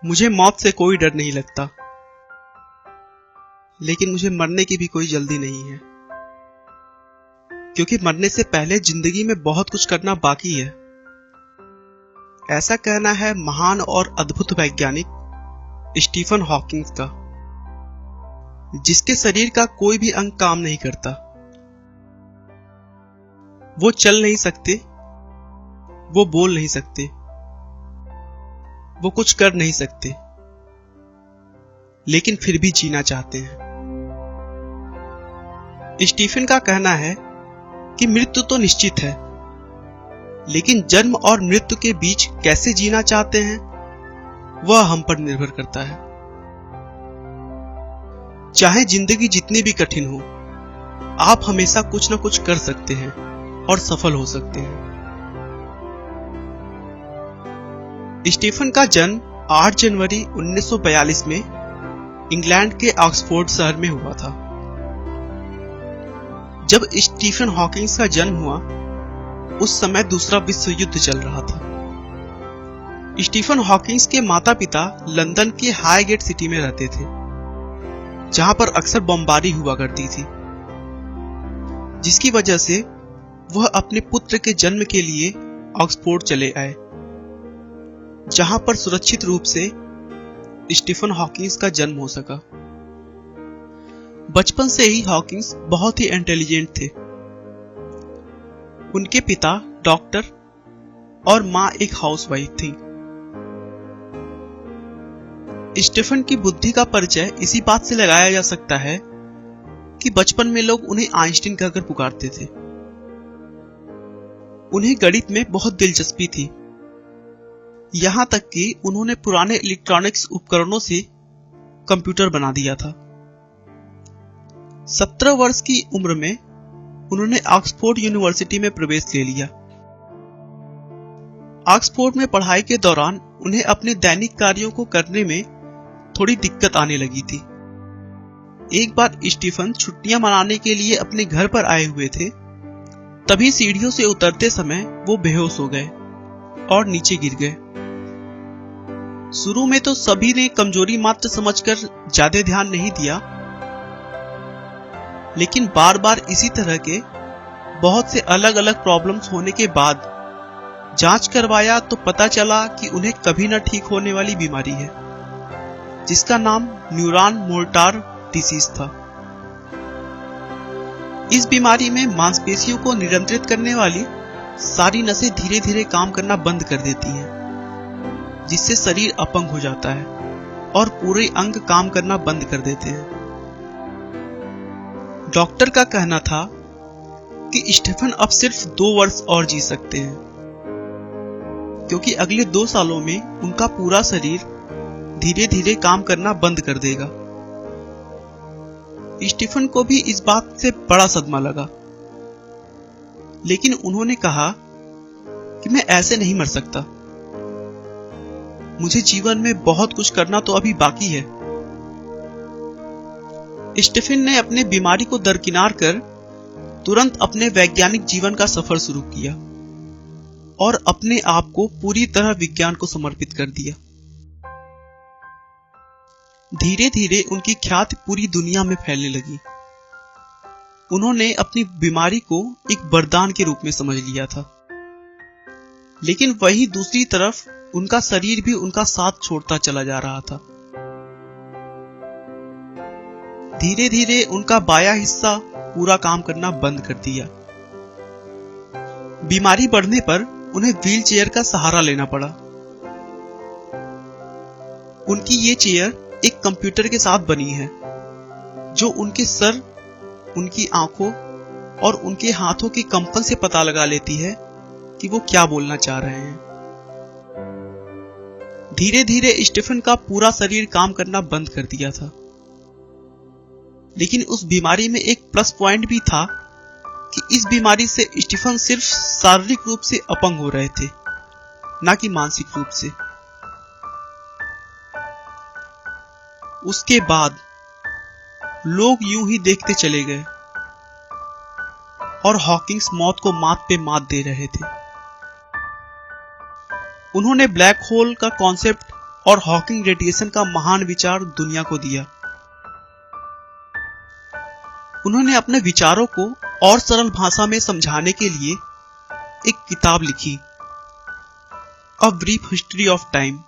मुझे मौत से कोई डर नहीं लगता, लेकिन मुझे मरने की भी कोई जल्दी नहीं है, क्योंकि मरने से पहले जिंदगी में बहुत कुछ करना बाकी है। ऐसा कहना है महान और अद्भुत वैज्ञानिक स्टीफन हॉकिंग का, जिसके शरीर का कोई भी अंग काम नहीं करता। वो चल नहीं सकते, वो बोल नहीं सकते, वो कुछ कर नहीं सकते, लेकिन फिर भी जीना चाहते हैं। स्टीफन का कहना है कि मृत्यु तो निश्चित है, लेकिन जन्म और मृत्यु के बीच कैसे जीना चाहते हैं वह हम पर निर्भर करता है। चाहे जिंदगी जितनी भी कठिन हो, आप हमेशा कुछ न कुछ कर सकते हैं और सफल हो सकते हैं। स्टीफन का जन्म 8 जनवरी 1942 में इंग्लैंड के ऑक्सफोर्ड शहर में हुआ था। जब स्टीफन हॉकिंग का जन्म हुआ, उस समय दूसरा विश्व युद्ध चल रहा था। स्टीफन हॉकिंग के माता पिता लंदन के हाईगेट सिटी में रहते थे, जहां पर अक्सर बमबारी हुआ करती थी, जिसकी वजह से वह अपने पुत्र के जन्म के लिए ऑक्सफोर्ड चले आए, जहां पर सुरक्षित रूप से स्टीफन हॉकिंग का जन्म हो सका। बचपन से ही हॉकिंग बहुत ही इंटेलिजेंट थे। उनके पिता डॉक्टर और मां एक हाउसवाइफ थी। स्टीफन की बुद्धि का परिचय इसी बात से लगाया जा सकता है कि बचपन में लोग उन्हें आइंस्टीन कहकर पुकारते थे। उन्हें गणित में बहुत दिलचस्पी थी, यहां तक कि उन्होंने पुराने इलेक्ट्रॉनिक्स उपकरणों से कंप्यूटर बना दिया था। 17 वर्ष की उम्र में उन्होंने ऑक्सफोर्ड यूनिवर्सिटी में प्रवेश ले लिया। ऑक्सफोर्ड में पढ़ाई के दौरान उन्हें अपने दैनिक कार्यों को करने में थोड़ी दिक्कत आने लगी थी। एक बार स्टीफन छुट्टियां मनाने के लिए अपने घर पर आए हुए थे, तभी सीढ़ियों से उतरते समय वो बेहोश हो गए और नीचे गिर गए। शुरू में तो सभी ने कमजोरी मात्र समझकर ज्यादा ध्यान नहीं दिया, लेकिन बार बार इसी तरह के बहुत से अलग अलग प्रॉब्लम्स होने के बाद जांच करवाया तो पता चला कि उन्हें कभी न ठीक होने वाली बीमारी है, जिसका नाम न्यूरॉन मोर्टार डिसीज था। इस बीमारी में मांसपेशियों को नियंत्रित करने वाली सारी नसें धीरे धीरे काम करना बंद कर देती हैं, जिससे शरीर अपंग हो जाता है और पूरे अंग काम करना बंद कर देते हैं। डॉक्टर का कहना था कि स्टीफन अब सिर्फ 2 वर्ष और जी सकते हैं, क्योंकि अगले 2 सालों में उनका पूरा शरीर धीरे धीरे काम करना बंद कर देगा। स्टीफन को भी इस बात से बड़ा सदमा लगा, लेकिन उन्होंने कहा कि मैं ऐसे नहीं मर सकता, मुझे जीवन में बहुत कुछ करना तो अभी बाकी है। स्टीफन ने अपने बीमारी को दरकिनार कर तुरंत अपने वैज्ञानिक जीवन का सफर शुरू किया और अपने आप को पूरी तरह विज्ञान को समर्पित कर दिया। धीरे धीरे उनकी ख्याति पूरी दुनिया में फैलने लगी। उन्होंने अपनी बीमारी को एक वरदान के रूप में समझ लिया था, लेकिन वहीं दूसरी तरफ उनका शरीर भी उनका साथ छोड़ता चला जा रहा था। धीरे धीरे उनका बायां हिस्सा पूरा काम करना बंद कर दिया। बीमारी बढ़ने पर उन्हें व्हील चेयर का सहारा लेना पड़ा। उनकी ये चेयर एक कंप्यूटर के साथ बनी है, जो उनके सर, उनकी आंखों और उनके हाथों के कंपन से पता लगा लेती है कि वो क्या बोलना चाह रहे हैं। धीरे धीरे स्टीफन का पूरा शरीर काम करना बंद कर दिया था, लेकिन उस बीमारी में एक प्लस पॉइंट भी था कि इस बीमारी से स्टीफन सिर्फ शारीरिक रूप से अपंग हो रहे थे, ना कि मानसिक रूप से। उसके बाद लोग यूं ही देखते चले गए और हॉकिंग्स मौत को मात पे मात दे रहे थे। उन्होंने ब्लैक होल का कॉन्सेप्ट और हॉकिंग रेडिएशन का महान विचार दुनिया को दिया। उन्होंने अपने विचारों को और सरल भाषा में समझाने के लिए एक किताब लिखी, a brief history of time,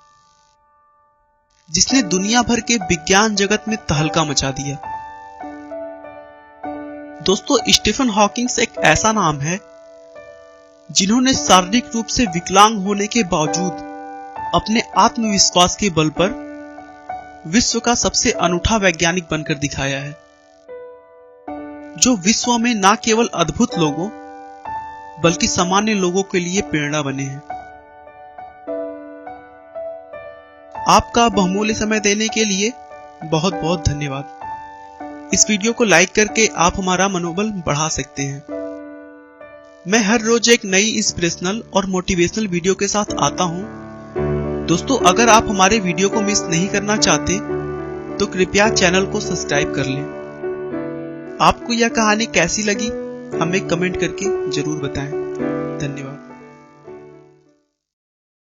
जिसने दुनिया भर के विज्ञान जगत में तहलका मचा दिया। दोस्तों, स्टीफन हॉकिंग एक ऐसा नाम है जिन्होंने शारीरिक रूप से विकलांग होने के बावजूद अपने आत्मविश्वास के बल पर विश्व का सबसे अनूठा वैज्ञानिक बनकर दिखाया है, जो विश्व में न केवल अद्भुत लोगों बल्कि सामान्य लोगों के लिए प्रेरणा बने हैं। आपका बहुमूल्य समय देने के लिए बहुत बहुत धन्यवाद। इस वीडियो को लाइक करके आप हमारा मनोबल बढ़ा सकते हैं। मैं हर रोज एक नई इंस्पिरेशनल और मोटिवेशनल वीडियो के साथ आता हूं। दोस्तों, अगर आप हमारे वीडियो को मिस नहीं करना चाहते तो कृपया चैनल को सब्सक्राइब कर लें। आपको यह कहानी कैसी लगी हमें कमेंट करके जरूर बताएं। धन्यवाद।